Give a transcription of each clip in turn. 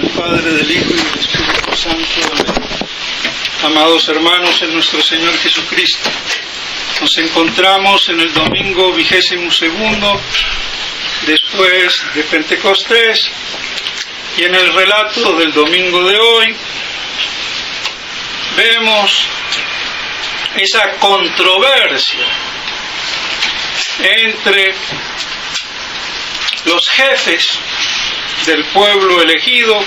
del Padre, del Hijo y del Espíritu Santo. Amén. Amados hermanos en nuestro Señor Jesucristo, nos encontramos en el domingo 22º después de Pentecostés, y en el relato del domingo de hoy vemos esa controversia entre los jefes del pueblo elegido,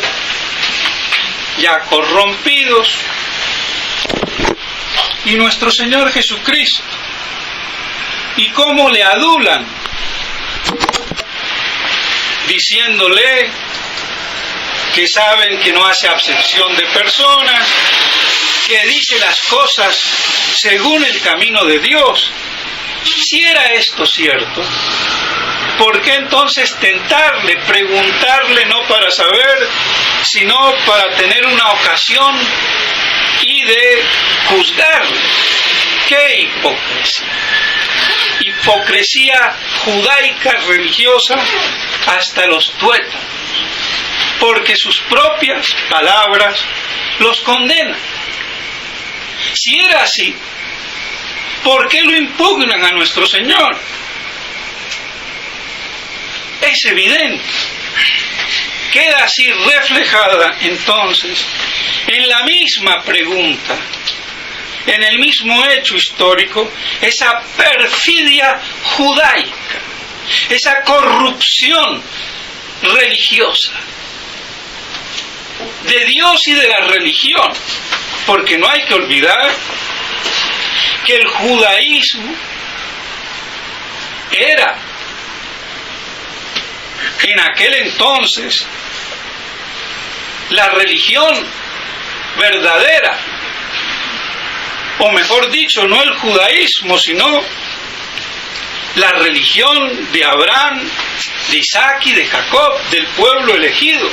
ya corrompidos, y nuestro Señor Jesucristo, y cómo le adulan, diciéndole que saben que no hace acepción de personas, que dice las cosas según el camino de Dios. Si era esto cierto, ¿por qué entonces tentarle, preguntarle, no para saber, sino para tener una ocasión y de juzgarle? ¡Qué hipocresía! Hipocresía judaica religiosa hasta los tuétanos, porque sus propias palabras los condenan. Si era así, ¿por qué lo impugnan a nuestro Señor? Es evidente. Queda así reflejada entonces en la misma pregunta, en el mismo hecho histórico, esa perfidia judaica, esa corrupción religiosa de Dios y de la religión, porque no hay que olvidar que el judaísmo era en aquel entonces la religión verdadera, o mejor dicho, no el judaísmo, sino la religión de Abraham, de Isaac y de Jacob, del pueblo elegido,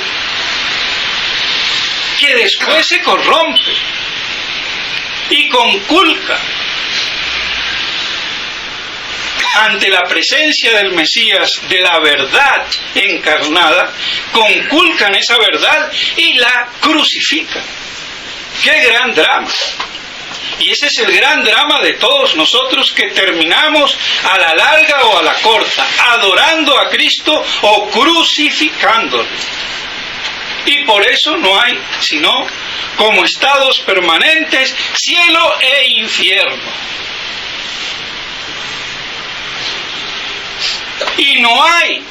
que después se corrompe y conculca ante la presencia del Mesías, de la verdad encarnada, conculcan esa verdad y la crucifican. ¡Qué gran drama! Y ese es el gran drama de todos nosotros, que terminamos a la larga o a la corta, adorando a Cristo o crucificándolo. Y por eso no hay sino como estados permanentes cielo e infierno. Y no hay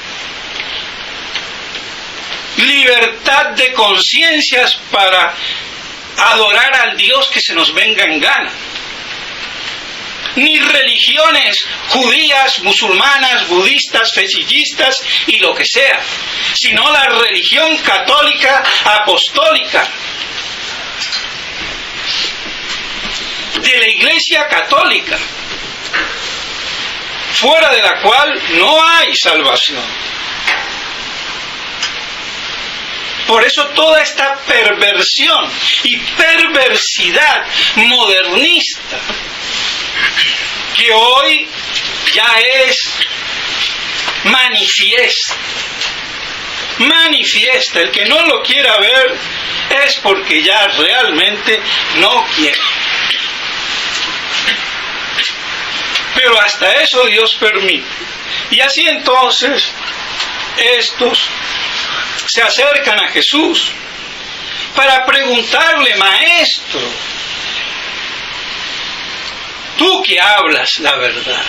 libertad de conciencias para adorar al Dios que se nos venga en gana, ni religiones judías, musulmanas, budistas, fecillistas y lo que sea, sino la religión católica apostólica de la Iglesia católica, fuera de la cual no hay salvación. Por eso toda esta perversión y perversidad modernista, que hoy ya es manifiesta, el que no lo quiera ver es porque ya realmente no quiere. Pero hasta eso Dios permite. Y así entonces estos se acercan a Jesús para preguntarle: Maestro, tú que hablas la verdad,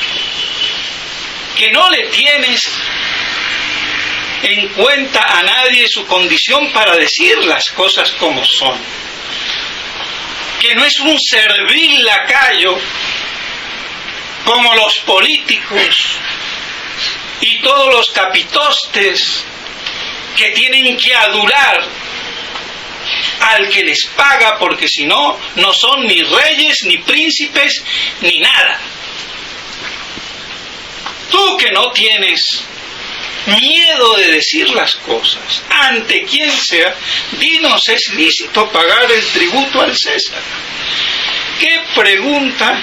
que no le tienes en cuenta a nadie su condición para decir las cosas como son, que no es un servil lacayo como los políticos y todos los capitostes que tienen que adular al que les paga, porque si no, no son ni reyes, ni príncipes, ni nada. Tú que no tienes miedo de decir las cosas, ante quien sea, dinos, ¿es lícito pagar el tributo al César? ¡Qué pregunta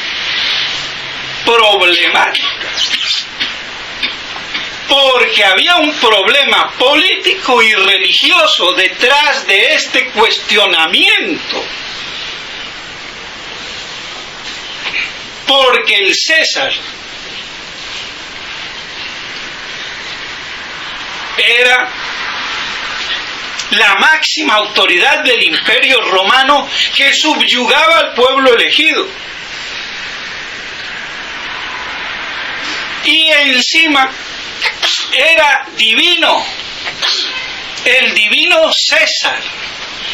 problemática! porque había un problema político y religioso detrás de este cuestionamiento. Porque el César era la máxima autoridad del Imperio Romano que subyugaba al pueblo elegido. Y encima era divino, el divino César,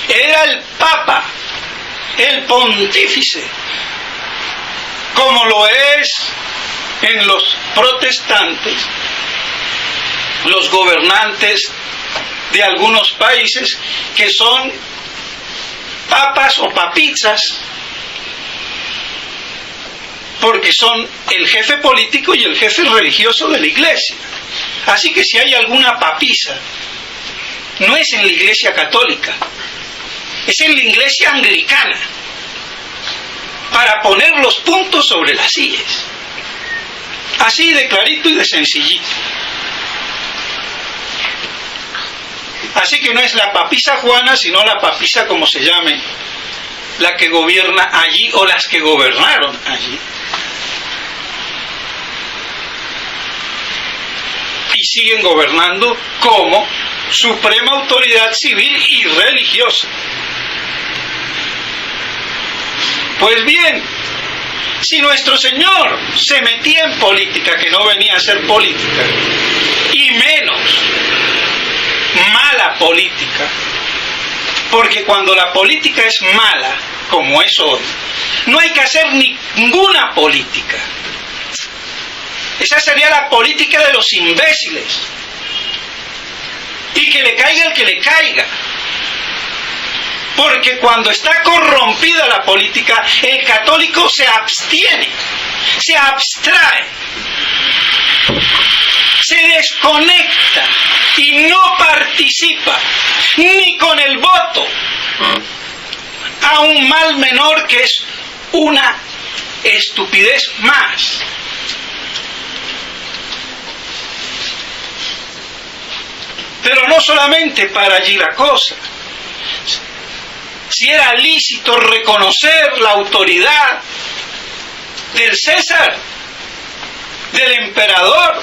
era el Papa, el pontífice, como lo es en los protestantes, los gobernantes de algunos países que son papas o papizzas, porque son el jefe político y el jefe religioso de la iglesia. Así que si hay alguna papisa, no es en la iglesia católica, es en la iglesia anglicana, para poner los puntos sobre las íes. Así de clarito y de sencillito. Así que no es la papisa Juana, sino la papisa como se llame, la que gobierna allí o las que gobernaron allí. Y siguen gobernando como suprema autoridad civil y religiosa. Pues bien, si nuestro Señor se metía en política, que no venía a ser política, y menos mala política, porque cuando la política es mala, como es hoy, no hay que hacer ninguna política. Esa sería la política de los imbéciles. Y que le caiga el que le caiga. Porque cuando está corrompida la política, el católico se abstiene, se abstrae, se desconecta y no participa ni con el voto a un mal menor que es una estupidez más. Pero no solamente para allí la cosa. Si era lícito reconocer la autoridad del César, del emperador,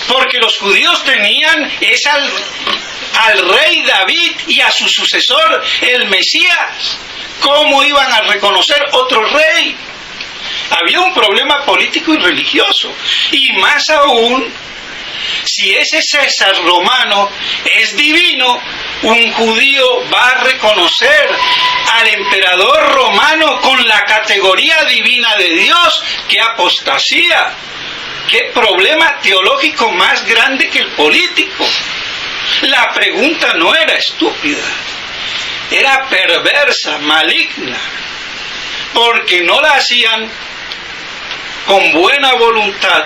porque los judíos tenían al rey David y a su sucesor, el Mesías. ¿Cómo iban a reconocer otro rey? Había un problema político y religioso, y más aún, si ese César romano es divino, un judío va a reconocer al emperador romano con la categoría divina de Dios. ¡Qué apostasía! ¡Qué problema teológico más grande que el político! La pregunta no era estúpida, era perversa, maligna, porque no la hacían con buena voluntad,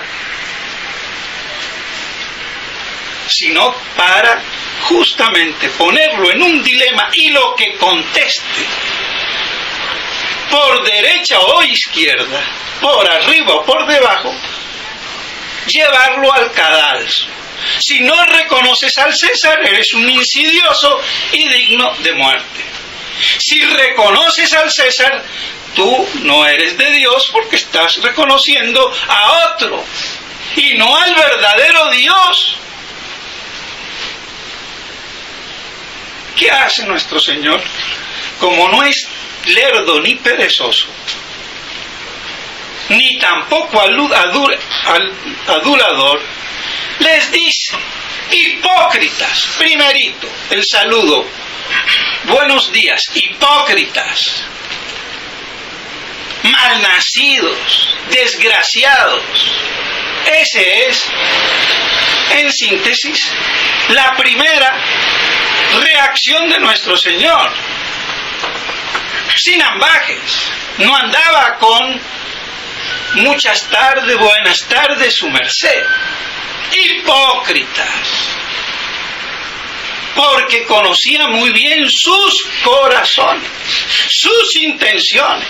sino para justamente ponerlo en un dilema y lo que conteste, por derecha o izquierda, por arriba o por debajo, llevarlo al cadalso. Si no reconoces al César, eres un insidioso y digno de muerte. Si reconoces al César, tú no eres de Dios porque estás reconociendo a otro y no al verdadero Dios. ¿Qué hace nuestro Señor? Como no es lerdo ni perezoso, ni tampoco adulador, les dice: hipócritas, primerito, el saludo, buenos días, hipócritas, malnacidos, desgraciados. Ese es, en síntesis, la primera reacción de nuestro Señor. Sin ambajes, no andaba con muchas tardes, buenas tardes, su merced. Hipócritas, porque conocía muy bien sus corazones, sus intenciones.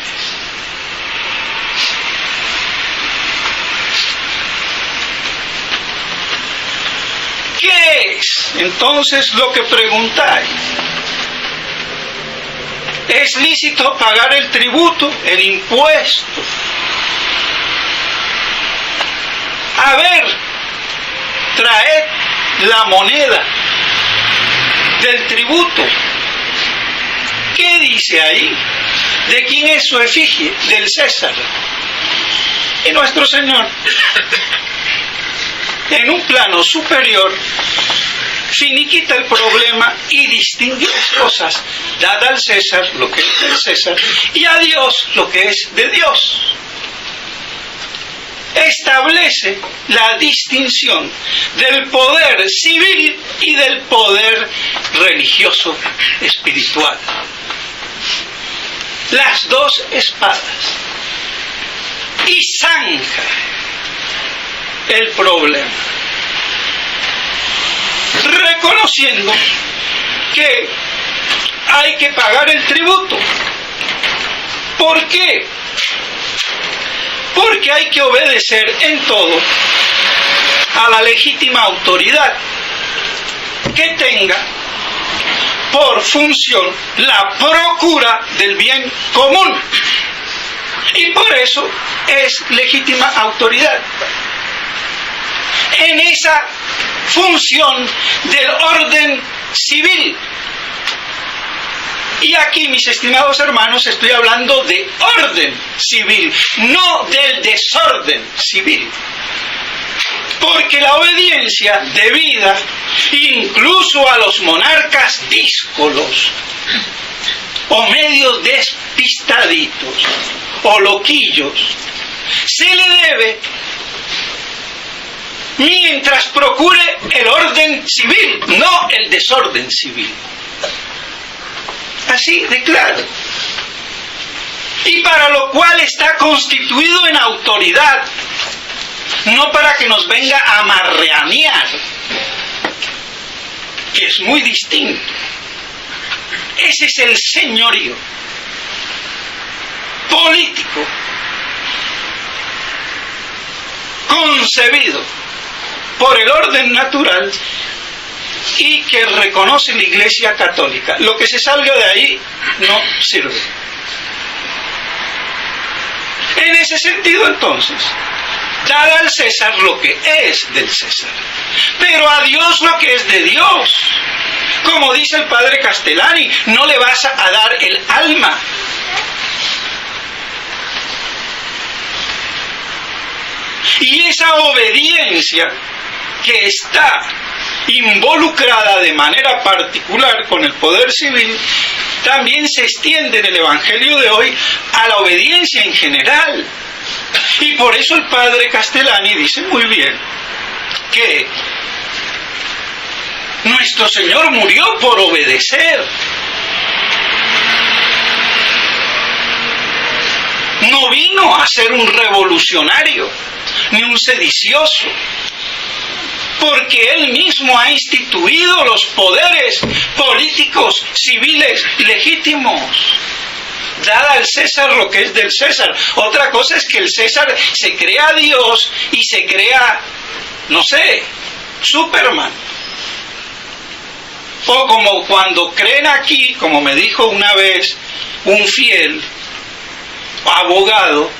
¿Qué es entonces lo que preguntáis? ¿Es lícito pagar el tributo, el impuesto? A ver, traed la moneda del tributo. ¿Qué dice ahí? ¿De quién es su efigie? Del César. Y nuestro Señor, en un plano superior, finiquita el problema y distingue las cosas. Dad al César lo que es del César y a Dios lo que es de Dios. Establece la distinción del poder civil y del poder religioso espiritual. Las dos espadas. Y zanja el problema, reconociendo que hay que pagar el tributo. ¿Por qué? Porque hay que obedecer en todo a la legítima autoridad que tenga por función la procura del bien común. Y por eso es legítima autoridad. En esa función del orden civil. Y aquí, mis estimados hermanos, estoy hablando de orden civil, no del desorden civil. Porque la obediencia debida, incluso a los monarcas díscolos, o medios despistaditos, o loquillos, se le debe mientras procure el orden civil, no el desorden civil. Así de claro. Y para lo cual está constituido en autoridad, no para que nos venga a marreanear, que es muy distinto. Ese es el señorío político concebido por el orden natural y que reconoce la Iglesia Católica. Lo que se salga de ahí no sirve. En ese sentido, entonces, dad al César lo que es del César, pero a Dios lo que es de Dios. Como dice el padre Castellani, no le vas a dar el alma. Y esa obediencia que está involucrada de manera particular con el poder civil, también se extiende en el Evangelio de hoy a la obediencia en general. Y por eso el padre Castellani dice muy bien que nuestro Señor murió por obedecer. No vino a ser un revolucionario, ni un sedicioso, porque Él mismo ha instituido los poderes políticos, civiles, legítimos. Dad al César lo que es del César. Otra cosa es que el César se crea Dios y se crea, no sé, Superman. O como cuando creen aquí, como me dijo una vez un fiel abogado,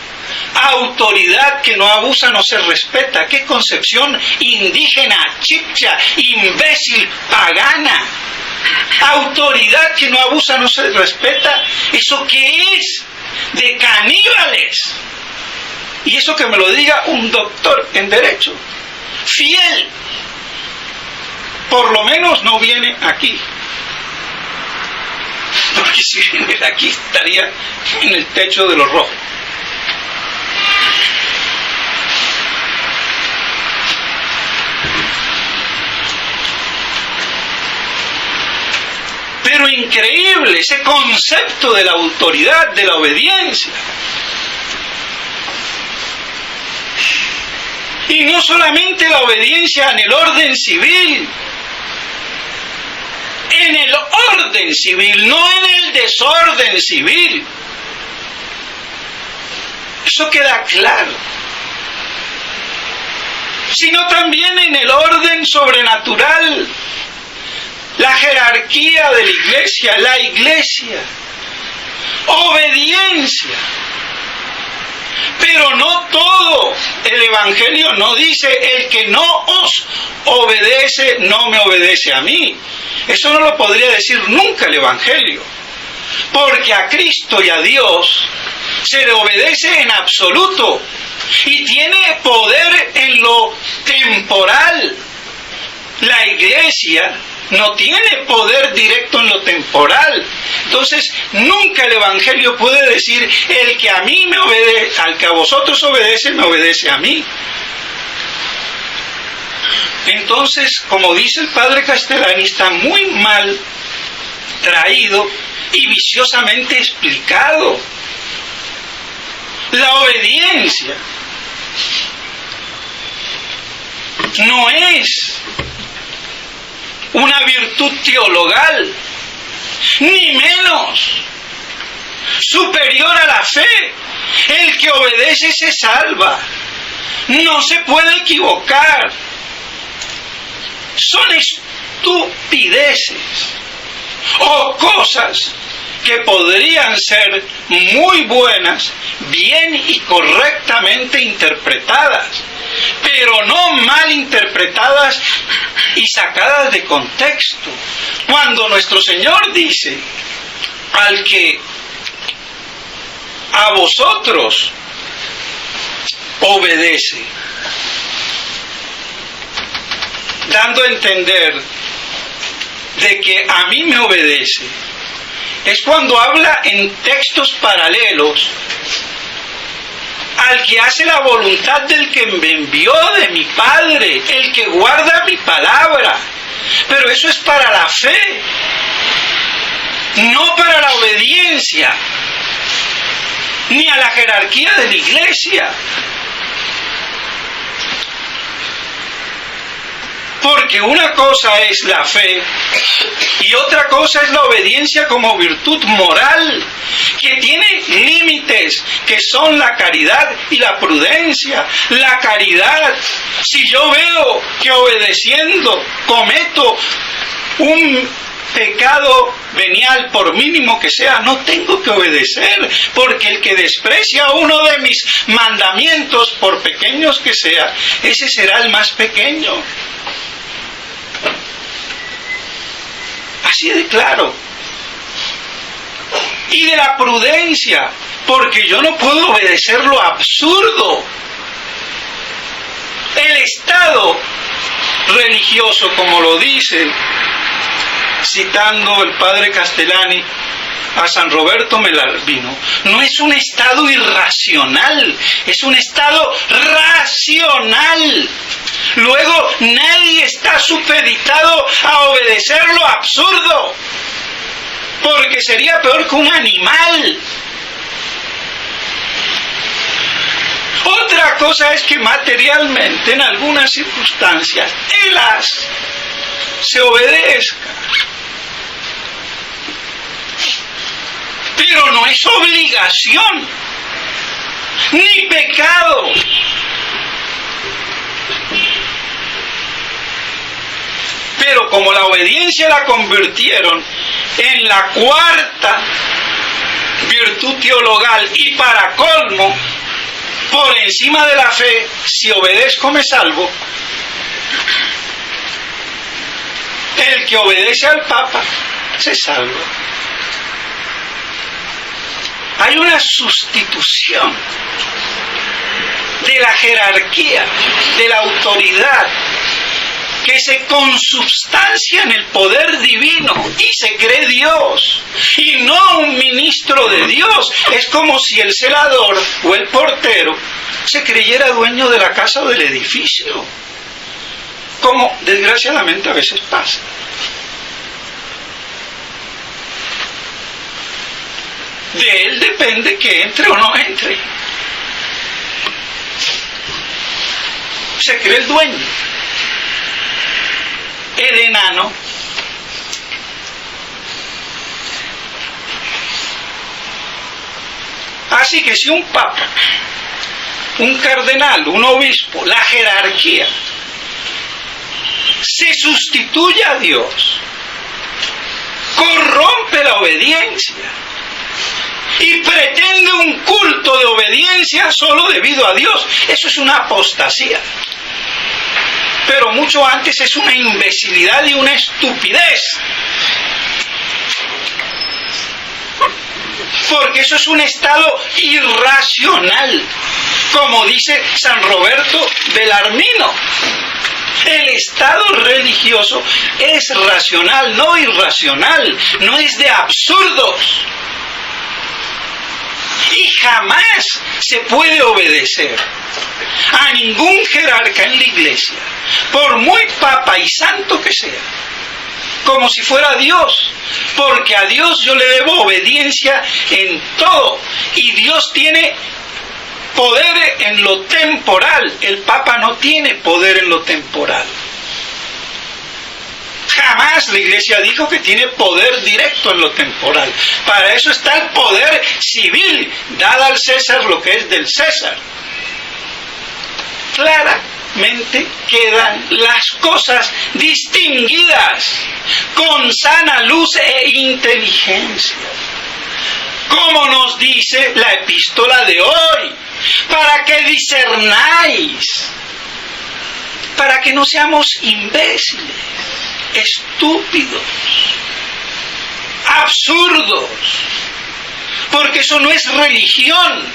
autoridad que no abusa no se respeta. ¡Qué concepción indígena, chipcha, imbécil, pagana! Autoridad que no abusa no se respeta. ¿Eso qué es? De caníbales. Y eso que me lo diga un doctor en derecho, fiel. Por lo menos no viene aquí. Porque si viene aquí estaría en el techo de los rojos. Pero increíble ese concepto de la autoridad, de la obediencia. Y no solamente la obediencia en el orden civil, en el orden civil, no en el desorden civil. Eso queda claro. sino también en el orden sobrenatural. La jerarquía de la iglesia, obediencia. Pero no todo. El Evangelio no dice: el que no os obedece, no me obedece a mí. Eso no lo podría decir nunca el Evangelio. Porque a Cristo y a Dios se le obedece en absoluto. Y tiene poder en lo temporal. La iglesia no tiene poder directo en lo temporal. Entonces, nunca el Evangelio puede decir: el que a mí me obedece, al que a vosotros obedece, me obedece a mí. Entonces, como dice el padre Castellani, está muy mal traído y viciosamente explicado. La obediencia no es una virtud teologal, ni menos superior a la fe. El que obedece se salva, no se puede equivocar. Son estupideces o cosas que podrían ser muy buenas, bien y correctamente interpretadas, pero no mal interpretadas y sacadas de contexto. Cuando nuestro Señor dice: al que a vosotros obedece, dando a entender de que a mí me obedece, es cuando habla en textos paralelos al que hace la voluntad del que me envió, de mi Padre, el que guarda mi palabra. Pero eso es para la fe, no para la obediencia, ni a la jerarquía de la iglesia. Porque una cosa es la fe y otra cosa es la obediencia como virtud moral, que tiene límites, que son la caridad y la prudencia. La caridad, si yo veo que obedeciendo cometo un pecado venial, por mínimo que sea, no tengo que obedecer, porque el que desprecia uno de mis mandamientos, por pequeños que sea, ese será el más pequeño. Así de claro. Y de la prudencia, porque yo no puedo obedecer lo absurdo. El Estado religioso, como lo dice, citando el padre Castellani a San Roberto Melarvino, no es un Estado irracional, es un Estado racional. Luego, nadie está supeditado a obedecer lo absurdo, porque sería peor que un animal. Otra cosa es que materialmente, en algunas circunstancias, se obedezca. Pero no es obligación, ni pecado. Pero como la obediencia la convirtieron en la cuarta virtud teologal y para colmo, por encima de la fe, si obedezco me salvo, el que obedece al Papa se salva. Hay una sustitución de la jerarquía, de la autoridad, que se consubstancia en el poder divino y se cree Dios y no un ministro de Dios. Es como si el celador o el portero se creyera dueño de la casa o del edificio, como desgraciadamente a veces pasa. De él depende que entre o no entre. Se cree el dueño. El enano así que si un papa, un cardenal, un obispo, la jerarquía se sustituye a Dios, corrompe la obediencia y pretende un culto de obediencia solo debido a Dios. Eso es una apostasía. Pero mucho antes es una imbecilidad y una estupidez. Porque eso es un estado irracional, como dice San Roberto Belarmino. El estado religioso es racional, no irracional, no es de absurdos. Y jamás se puede obedecer a ningún jerarca en la iglesia, por muy papa y santo que sea, como si fuera Dios, porque a Dios yo le debo obediencia en todo, y Dios tiene poder en lo temporal, el papa no tiene poder en lo temporal. Jamás la iglesia dijo que tiene poder directo en lo temporal. Para eso está el poder civil, dad al César lo que es del César. Claramente quedan las cosas distinguidas con sana luz e inteligencia, como nos dice la epístola de hoy, para que discernáis, para que no seamos imbéciles, estúpidos, absurdos, porque eso no es religión,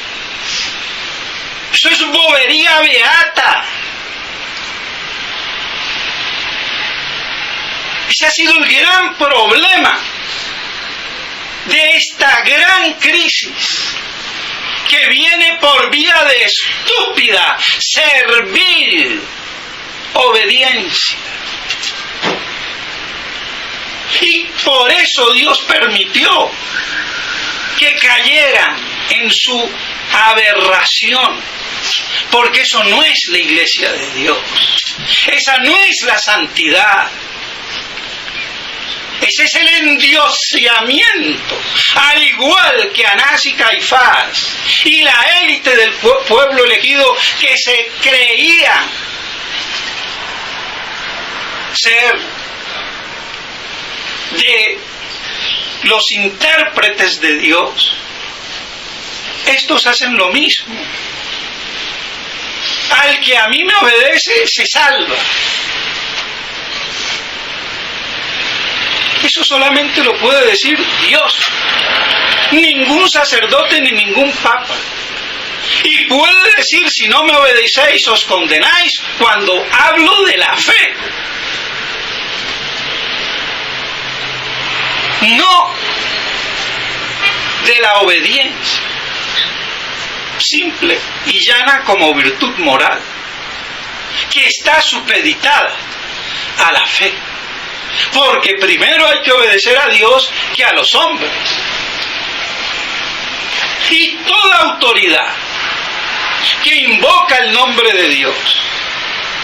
eso es bobería beata. Ese ha sido el gran problema de esta gran crisis, que viene por vía de estúpida, servil obediencia. Y por eso Dios permitió que cayeran en su aberración, porque eso no es la iglesia de Dios, esa no es la santidad, ese es el endioseamiento, al igual que Anás y Caifás y la élite del pueblo elegido, que se creían ser de los intérpretes de Dios. Estos hacen lo mismo. Al que a mí me obedece se salva. Eso solamente lo puede decir Dios, ningún sacerdote ni ningún papa. Y puede decir: si no me obedecéis os condenáis, cuando hablo de la fe, no de la obediencia simple y llana como virtud moral, que está supeditada a la fe, porque primero hay que obedecer a Dios que a los hombres. Y toda autoridad que invoca el nombre de Dios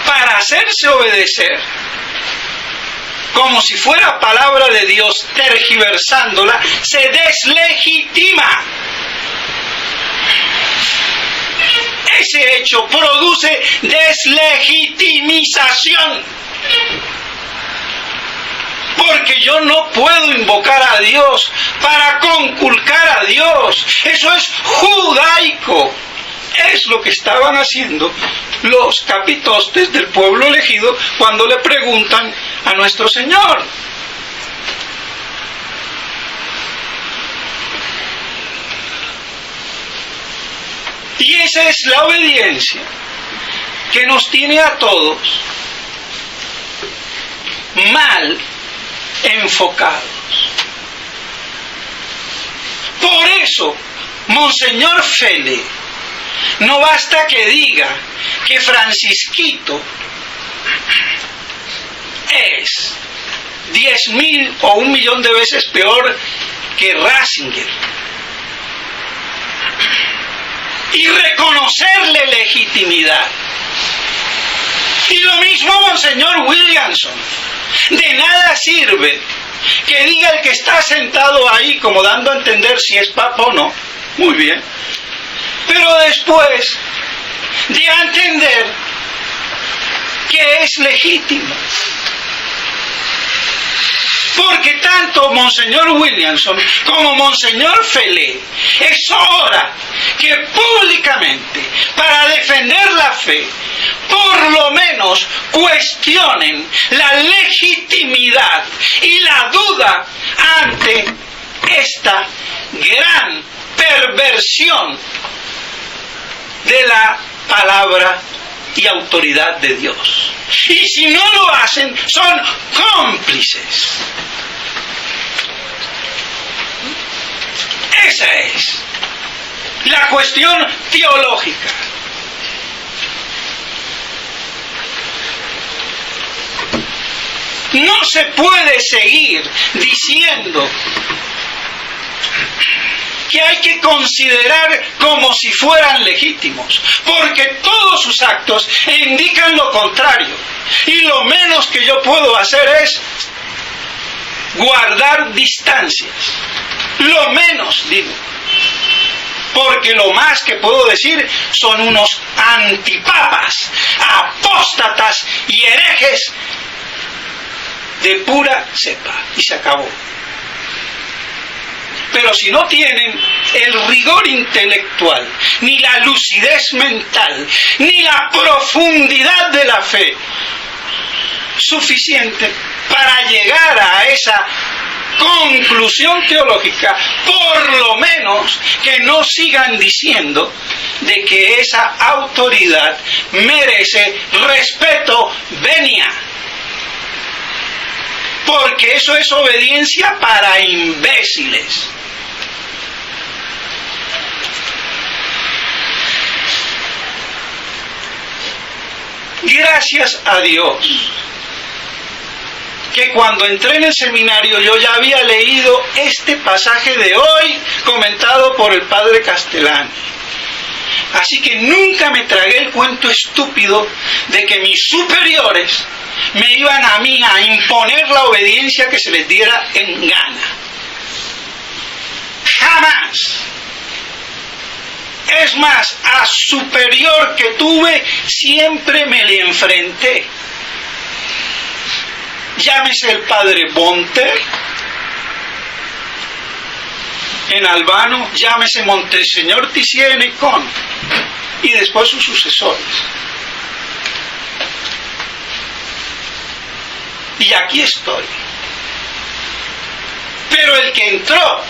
para hacerse obedecer, como si fuera palabra de Dios, tergiversándola, se deslegitima. Ese hecho produce deslegitimización, porque yo no puedo invocar a Dios para conculcar a Dios. Eso es judaico. Es lo que estaban haciendo los capitostes del pueblo elegido cuando le preguntan a nuestro Señor. Y esa es la obediencia que nos tiene a todos mal enfocados. Por eso, Monseñor Fele, no basta que diga que Francisquito es 10.000 o 1.000.000 de veces peor que Ratzinger, y reconocerle legitimidad. Y lo mismo Monseñor Williamson. De nada sirve que diga el que está sentado ahí, como dando a entender si es papa o no, muy bien, pero después de entender que es legítimo. Porque tanto Monseñor Williamson como Monseñor Felé, es hora que públicamente, para defender la fe, por lo menos cuestionen la legitimidad y la duda ante esta gran perversión de la palabra y autoridad de Dios. Y si no lo hacen, son cómplices. Esa es la cuestión teológica. No se puede seguir diciendo que hay que considerar como si fueran legítimos, porque todos sus actos indican lo contrario. Y lo menos que yo puedo hacer es guardar distancias. Lo menos, digo. Porque lo más que puedo decir son unos antipapas, apóstatas y herejes de pura cepa. Y se acabó. Pero si no tienen el rigor intelectual, ni la lucidez mental, ni la profundidad de la fe suficiente para llegar a esa conclusión teológica, por lo menos que no sigan diciendo de que esa autoridad merece respeto venia. Porque eso es obediencia para imbéciles. Gracias a Dios que cuando entré en el seminario yo ya había leído este pasaje de hoy comentado por el padre Castellani. Así que nunca me tragué el cuento estúpido de que mis superiores me iban a mí a imponer la obediencia que se les diera en gana. Jamás. Es más, a superior que tuve, siempre me le enfrenté. Llámese el padre Bonter, en Albano, llámese Monteseñor Tissier en Econ, y después sus sucesores. Y aquí estoy. Pero el que entró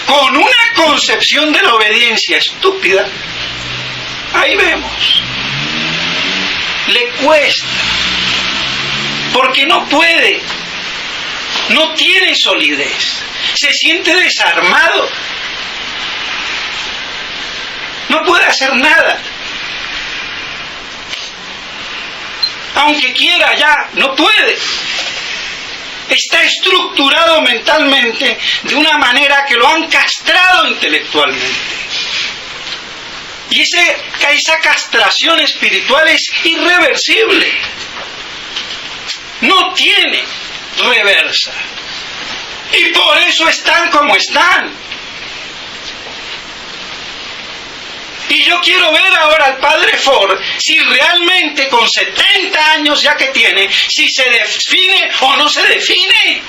con una concepción de la obediencia estúpida, ahí vemos, le cuesta, porque no puede, no tiene solidez, se siente desarmado, no puede hacer nada. Aunque quiera ya, no puede. Está estructurado mentalmente de una manera que lo han castrado intelectualmente. Y esa castración espiritual es irreversible. No tiene reversa. Y por eso están como están. Y yo quiero ver ahora al padre Ford, si realmente con 70 años ya que tiene, si se define o no se define.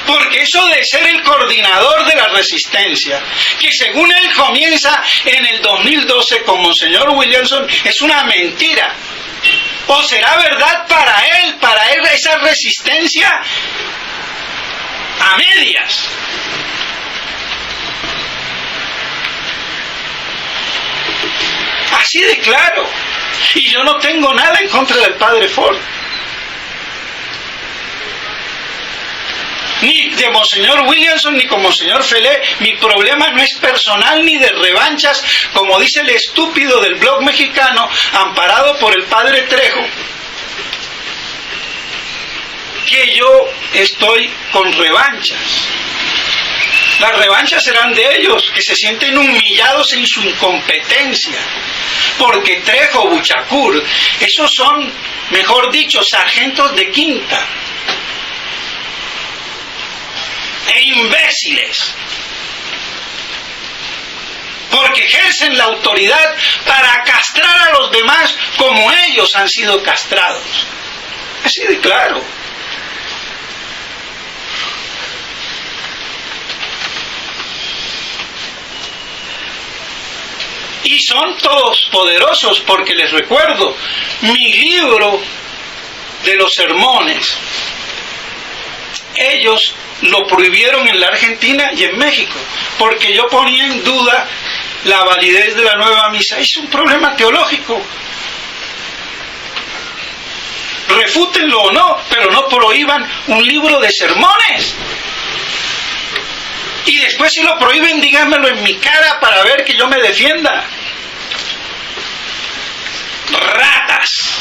Porque eso de ser el coordinador de la resistencia, que según él comienza en el 2012 con Monseñor Williamson, es una mentira. ¿O será verdad para él esa resistencia a medias? Así de claro. Y yo no tengo nada en contra del padre Ford, ni de Monseñor Williamson, ni con Monseñor Felé. Mi problema no es personal ni de revanchas, como dice el estúpido del blog mexicano, amparado por el padre Trejo, que yo estoy con revanchas. Las revanchas serán de ellos, que se sienten humillados en su incompetencia. Porque Trejo, Buchacur, esos son, mejor dicho, sargentos de quinta. E imbéciles. porque ejercen la autoridad para castrar a los demás como ellos han sido castrados. Así de claro. Y son todos poderosos, porque les recuerdo, mi libro de los sermones, ellos lo prohibieron en la Argentina y en México, porque yo ponía en duda la validez de la nueva misa. Es un problema teológico. Refútenlo o no, pero no prohíban un libro de sermones. Y después, si lo prohíben, díganmelo en mi cara para ver que yo me defienda. Ratas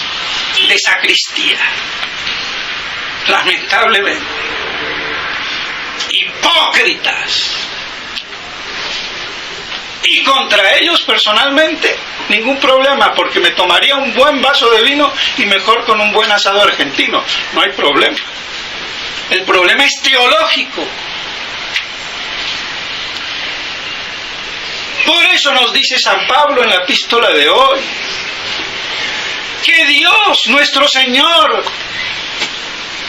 de sacristía, lamentablemente. Hipócritas. Y contra ellos personalmente ningún problema, porque me tomaría un buen vaso de vino y mejor con un buen asado argentino. No hay problema. El problema es teológico. Por eso nos dice San Pablo en la epístola de hoy, que Dios, nuestro Señor,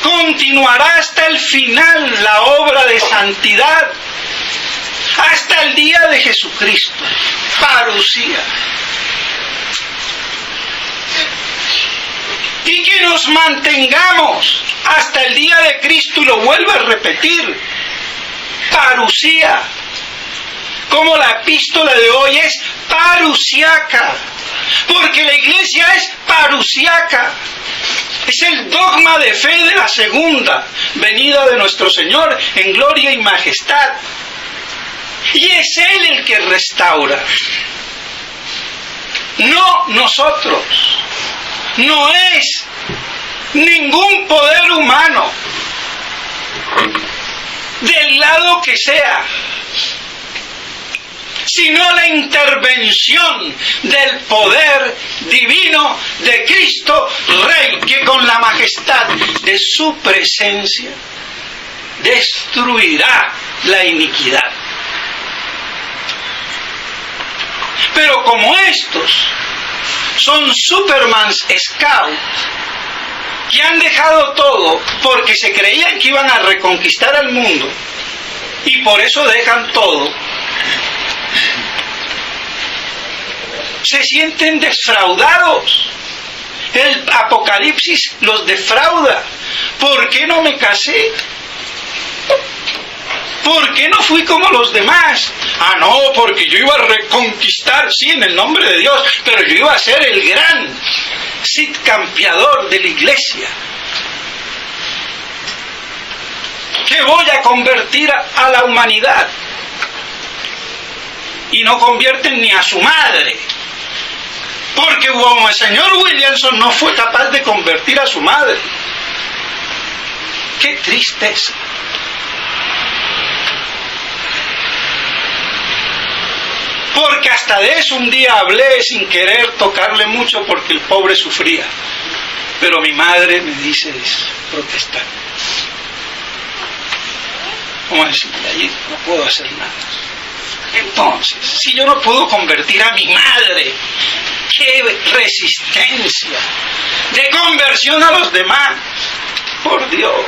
continuará hasta el final la obra de santidad, hasta el día de Jesucristo, parusía. Y que nos mantengamos hasta el día de Cristo, y lo vuelvo a repetir, parusía. Como la epístola de hoy es parusiaca, porque la iglesia es parusiaca. Es el dogma de fe de la segunda venida de nuestro Señor en gloria y majestad. Y es Él el que restaura, no nosotros. No es ningún poder humano, del lado que sea, sino la intervención del poder divino de Cristo Rey, que con la majestad de su presencia destruirá la iniquidad. Pero como estos son Superman Scouts, que han dejado todo porque se creían que iban a reconquistar al mundo, y por eso dejan todo, se sienten defraudados. El Apocalipsis los defrauda. ¿Por qué no me casé? ¿Por qué no fui como los demás? Ah, no, porque yo iba a reconquistar, sí, en el nombre de Dios, pero yo iba a ser el gran Cid campeador de la iglesia, que voy a convertir a la humanidad. Y no convierten ni a su madre, porque como el señor Williamson no fue capaz de convertir a su madre. ¡Qué tristeza! Porque hasta de eso un día hablé sin querer tocarle mucho, porque el pobre sufría. Pero mi madre me dice, es protestante. ¿Cómo decirle? Allí no puedo hacer nada. Entonces, si yo no puedo convertir a mi madre, ¡qué resistencia de conversión a los demás! Por Dios,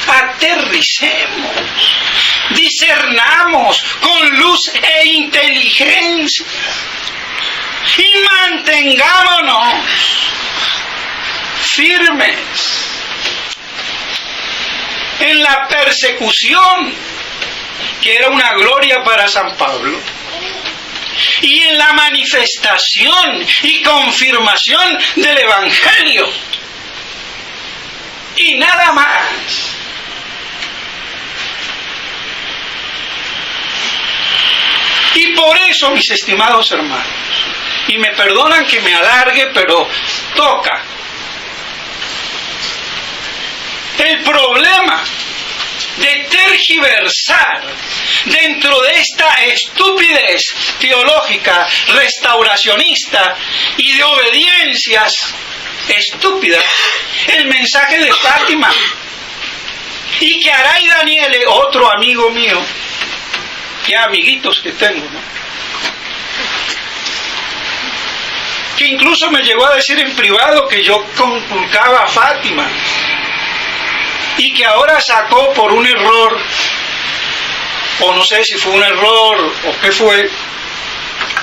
aterricemos, discernamos con luz e inteligencia y mantengámonos firmes en la persecución, que era una gloria para San Pablo, y en la manifestación y confirmación del Evangelio, y nada más. Y por eso, mis estimados hermanos, y me perdonan que me alargue, pero toca. El problema de tergiversar dentro de esta estupidez teológica restauracionista y de obediencias estúpidas el mensaje de Fátima, y que Aray Daniele, otro amigo mío, qué amiguitos que tengo, ¿no?, que incluso me llegó a decir en privado que yo conculcaba a Fátima, y que ahora sacó por un error, o no sé si fue un error o qué fue,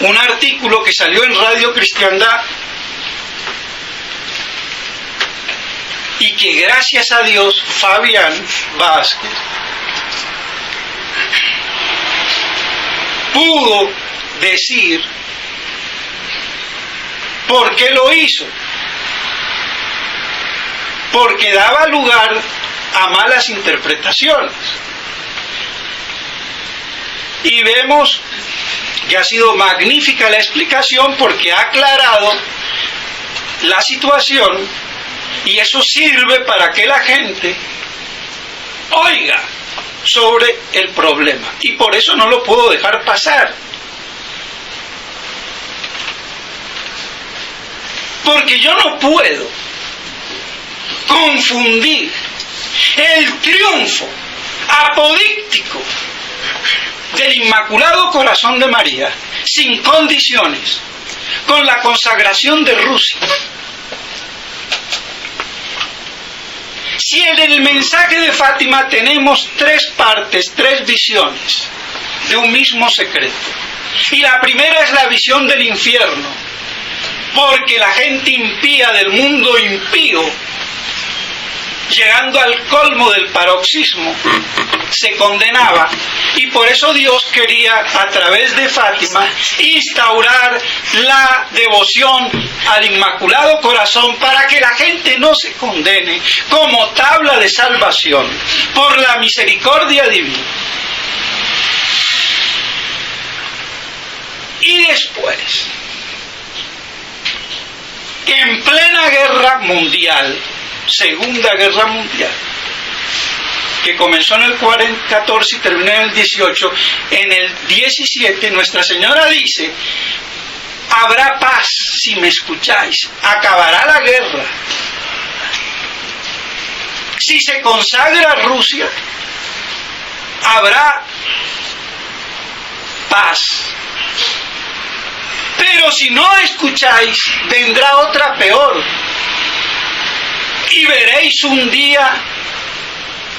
un artículo que salió en Radio Cristiandad, y que gracias a Dios Fabián Vázquez pudo decir por qué lo hizo, porque daba lugar a malas interpretaciones. Y vemos que ha sido magnífica la explicación, porque ha aclarado la situación, y eso sirve para que la gente oiga sobre el problema, y por eso no lo puedo dejar pasar, porque yo no puedo confundir el triunfo apodíctico del Inmaculado Corazón de María sin condiciones con la consagración de Rusia. Si en el mensaje de Fátima tenemos tres partes, tres visiones de un mismo secreto, y la primera es la visión del infierno, porque la gente impía del mundo impío, llegando al colmo del paroxismo, se condenaba, y por eso Dios quería a través de Fátima instaurar la devoción al Inmaculado Corazón, para que la gente no se condene como tabla de salvación por la misericordia divina. Y después, en plena guerra mundial, Segunda Guerra Mundial, que comenzó en el 14 y terminó en el 18, en el 17 Nuestra Señora dice: habrá paz si me escucháis, acabará la guerra. Si se consagra Rusia, habrá paz. Pero si no escucháis, vendrá otra peor. Y veréis un día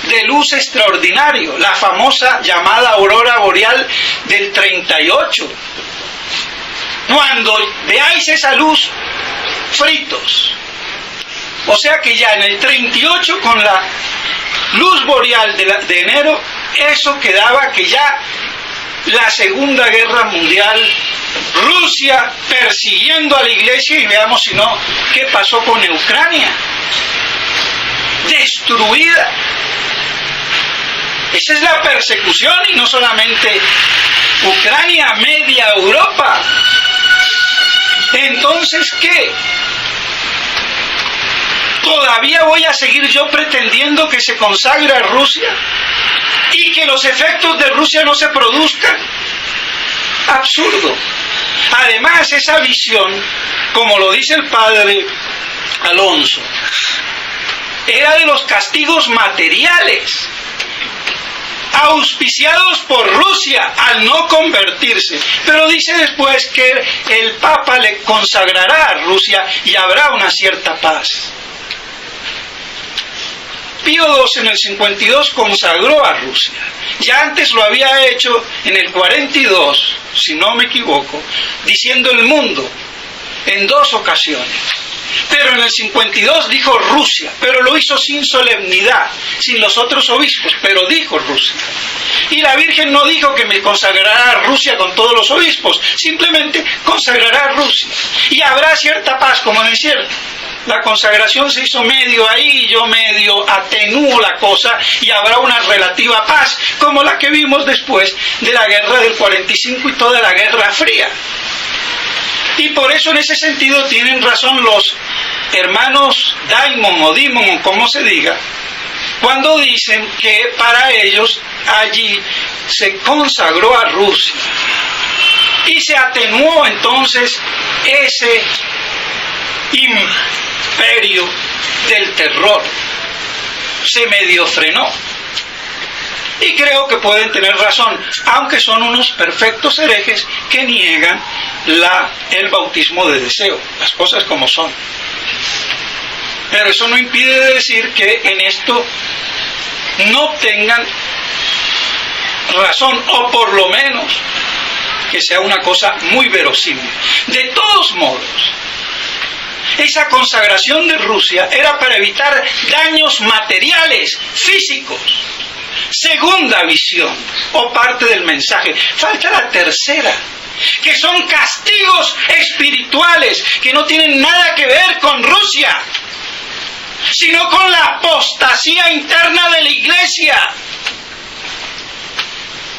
de luz extraordinario, la famosa llamada aurora boreal del 38. Cuando veáis esa luz, fritos. O sea que ya en el 38, con la luz boreal de enero, eso quedaba que ya la Segunda Guerra Mundial, Rusia persiguiendo a la Iglesia, y veamos si no, qué pasó con Ucrania, destruida. Esa es la persecución, y no solamente Ucrania, media Europa. Entonces, ¿qué? ¿Todavía voy a seguir yo pretendiendo que se consagre a Rusia y que los efectos de Rusia no se produzcan? Absurdo. Además, esa visión, como lo dice el padre Alonso, era de los castigos materiales auspiciados por Rusia al no convertirse. Pero dice después que el Papa le consagrará a Rusia y habrá una cierta paz. Pío II en el 52 consagró a Rusia. Ya antes lo había hecho en el 42, si no me equivoco, diciendo el mundo en 2 ocasiones. Pero en el 52 dijo Rusia, pero lo hizo sin solemnidad, sin los otros obispos, pero dijo Rusia. Y la Virgen no dijo que me consagrará a Rusia con todos los obispos, simplemente consagrará a Rusia. Y habrá cierta paz, como en el desierto. La consagración se hizo medio ahí, yo medio atenúo la cosa, y habrá una relativa paz, como la que vimos después de la guerra del 45 y toda la Guerra Fría. Y por eso en ese sentido tienen razón los hermanos Daimon o Dimon, o como se diga, cuando dicen que para ellos allí se consagró a Rusia y se atenuó entonces ese imperio del terror, se medio frenó. Y creo que pueden tener razón, aunque son unos perfectos herejes que niegan el bautismo de deseo, las cosas como son. Pero eso no impide decir que en esto no tengan razón, o por lo menos que sea una cosa muy verosímil. De todos modos, esa consagración de Rusia era para evitar daños materiales, físicos. Segunda visión, o parte del mensaje. Falta la tercera, que son castigos espirituales, que no tienen nada que ver con Rusia, sino con la apostasía interna de la Iglesia.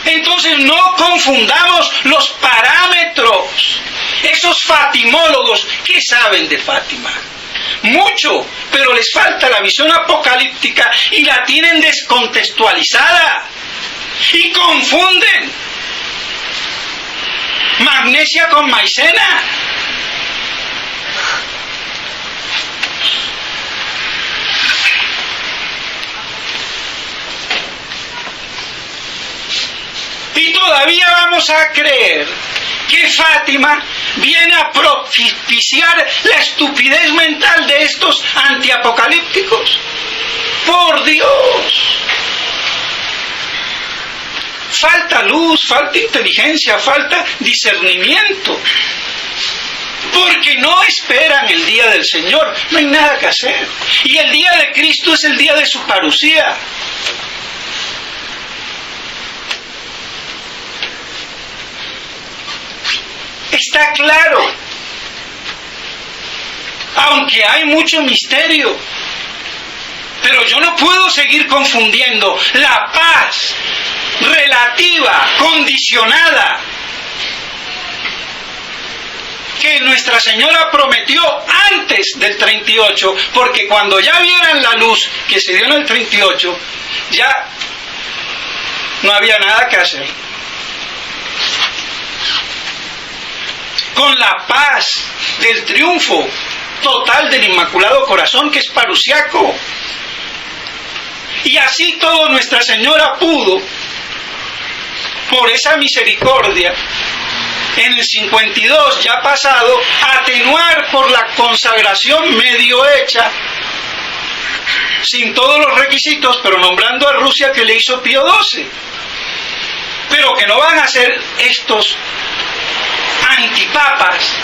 Entonces no confundamos los parámetros. Esos fatimólogos, ¿qué saben de Fátima? Mucho, pero les falta la visión apocalíptica y la tienen descontextualizada y confunden magnesia con maicena. Y todavía vamos a creer que Fátima viene a propiciar la estupidez mental de estos antiapocalípticos. ¡Por Dios! Falta luz, falta inteligencia, falta discernimiento. Porque no esperan el día del Señor, no hay nada que hacer. Y el día de Cristo es el día de su parusía. Está claro, aunque hay mucho misterio, pero yo no puedo seguir confundiendo la paz relativa, condicionada, que Nuestra Señora prometió antes del 38, porque cuando ya vieran la luz que se dio en el 38, ya no había nada que hacer. Con la paz del triunfo total del Inmaculado Corazón, que es parusiaco. Y así todo Nuestra Señora pudo, por esa misericordia, en el 52 ya pasado, atenuar por la consagración medio hecha, sin todos los requisitos, pero nombrando a Rusia, que le hizo Pío XII. Pero que no van a ser estos antipapas,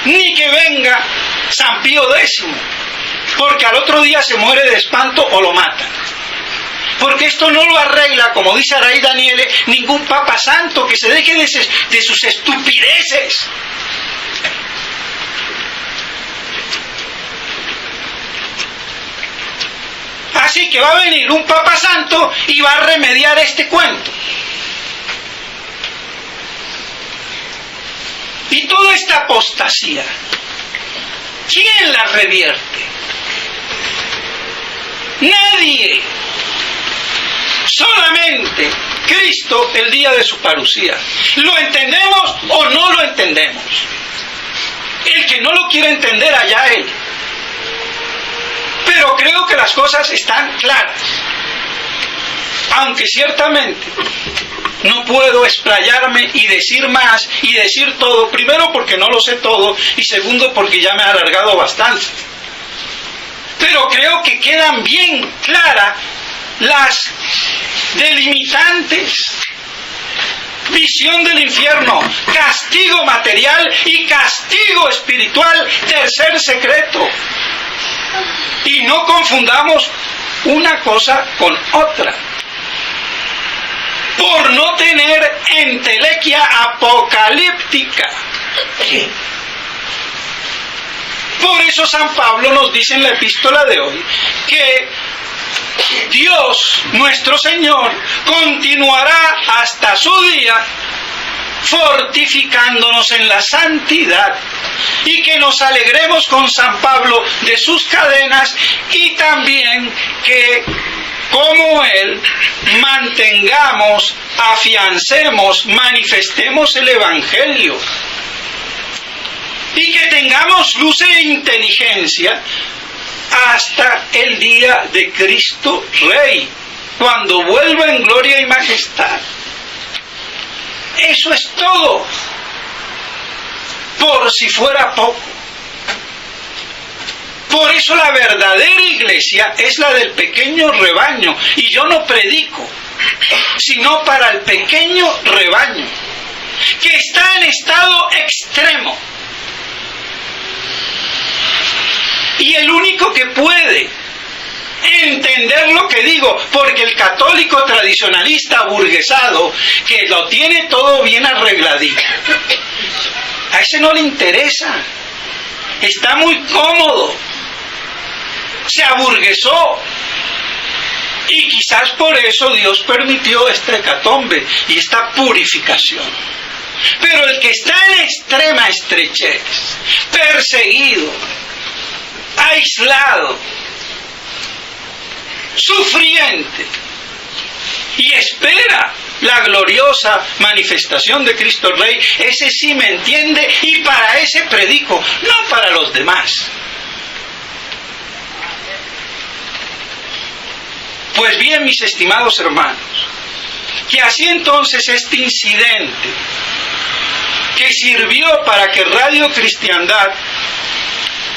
ni que venga San Pío X, porque al otro día se muere de espanto o lo matan. Porque esto no lo arregla, como dice Aray Daniele, ningún papa santo, que se deje de sus estupideces. Así que va a venir un papa santo y va a remediar este cuento. Y toda esta apostasía, ¿quién la revierte? Nadie. Solamente Cristo el día de su parusía. ¿Lo entendemos o no lo entendemos? El que no lo quiere entender, allá él. Pero creo que las cosas están claras. Aunque ciertamente no puedo explayarme y decir más y decir todo. Primero porque no lo sé todo y segundo porque ya me he alargado bastante. Pero creo que quedan bien claras las delimitantes. Visión del infierno, castigo material y castigo espiritual, tercer secreto. Y no confundamos una cosa con otra. Por no tener entelequia apocalíptica. Por eso San Pablo nos dice en la epístola de hoy que Dios, nuestro Señor, continuará hasta su día fortificándonos en la santidad, y que nos alegremos con San Pablo de sus cadenas, y también que, como él, mantengamos, afiancemos, manifestemos el Evangelio, y que tengamos luz e inteligencia hasta el día de Cristo Rey, cuando vuelva en gloria y majestad. Eso es todo. Por si fuera poco. Por eso la verdadera iglesia es la del pequeño rebaño. Y yo no predico, sino para el pequeño rebaño, que está en estado extremo. Y el único que puede entender lo que digo, porque el católico tradicionalista burguesado, que lo tiene todo bien arregladito, a ese no le interesa, está muy cómodo, se aburguesó, y quizás por eso Dios permitió esta hecatombe y esta purificación. Pero el que está en extrema estrechez, perseguido, aislado, sufriente, y espera la gloriosa manifestación de Cristo Rey, ese sí me entiende, y para ese predico, no para los demás. Pues bien, mis estimados hermanos, que así entonces este incidente, que sirvió para que Radio Cristiandad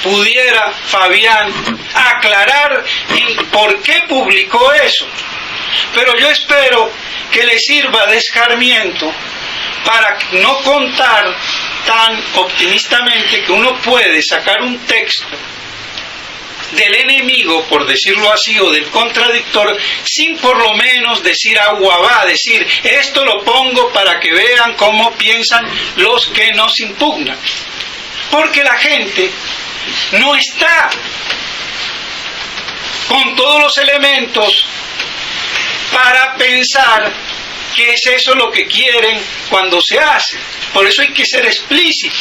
pudiera, Fabián, aclarar por qué publicó eso. Pero yo espero que le sirva de escarmiento para no contar tan optimistamente que uno puede sacar un texto del enemigo, por decirlo así, o del contradictor, sin por lo menos decir agua va, decir, esto lo pongo para que vean cómo piensan los que nos impugnan. Porque la gente no está con todos los elementos para pensar que es eso lo que quieren cuando se hace. Por eso hay que ser explícito.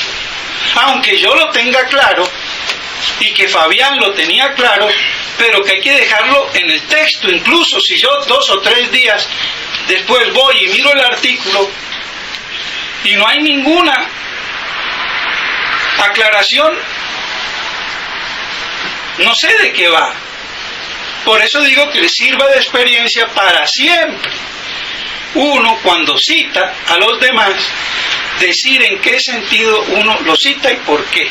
Aunque yo lo tenga claro, y que Fabián lo tenía claro, pero que hay que dejarlo en el texto. Incluso si yo 2 o 3 días después voy y miro el artículo y no hay ninguna aclaración, no sé de qué va. Por eso digo que le sirva de experiencia para siempre. Uno, cuando cita a los demás, decir en qué sentido uno lo cita y por qué.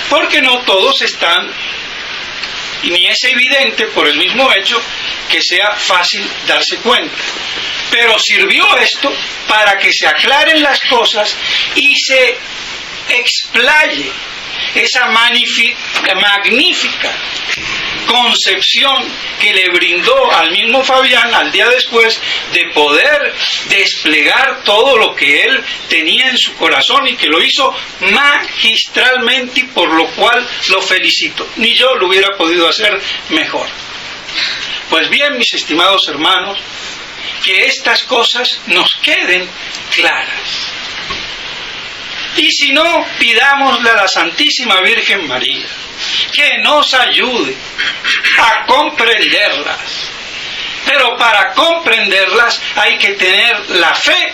Porque no todos están, y ni es evidente por el mismo hecho que sea fácil darse cuenta. Pero sirvió esto para que se aclaren las cosas y se explaye esa magnífica concepción que le brindó al mismo Fabián al día después de poder desplegar todo lo que él tenía en su corazón, y que lo hizo magistralmente, y por lo cual lo felicito. Ni yo lo hubiera podido hacer mejor. Pues bien, mis estimados hermanos, que estas cosas nos queden claras. Y si no, pidámosle a la Santísima Virgen María que nos ayude a comprenderlas. Pero para comprenderlas hay que tener la fe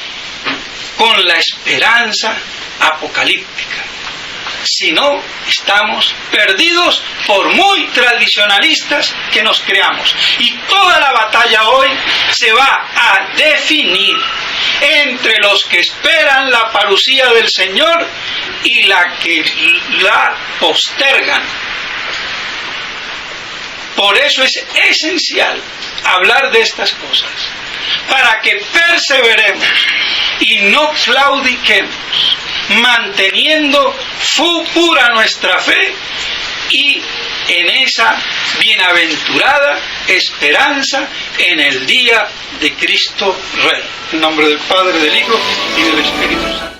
con la esperanza apocalíptica. Si no, estamos perdidos por muy tradicionalistas que nos creamos. Y toda la batalla hoy se va a definir entre los que esperan la parucía del Señor y la que la postergan. Por eso es esencial hablar de estas cosas, para que perseveremos y no claudiquemos, manteniendo pura nuestra fe y en esa bienaventurada esperanza en el día de Cristo Rey. En nombre del Padre, del Hijo y del Espíritu Santo.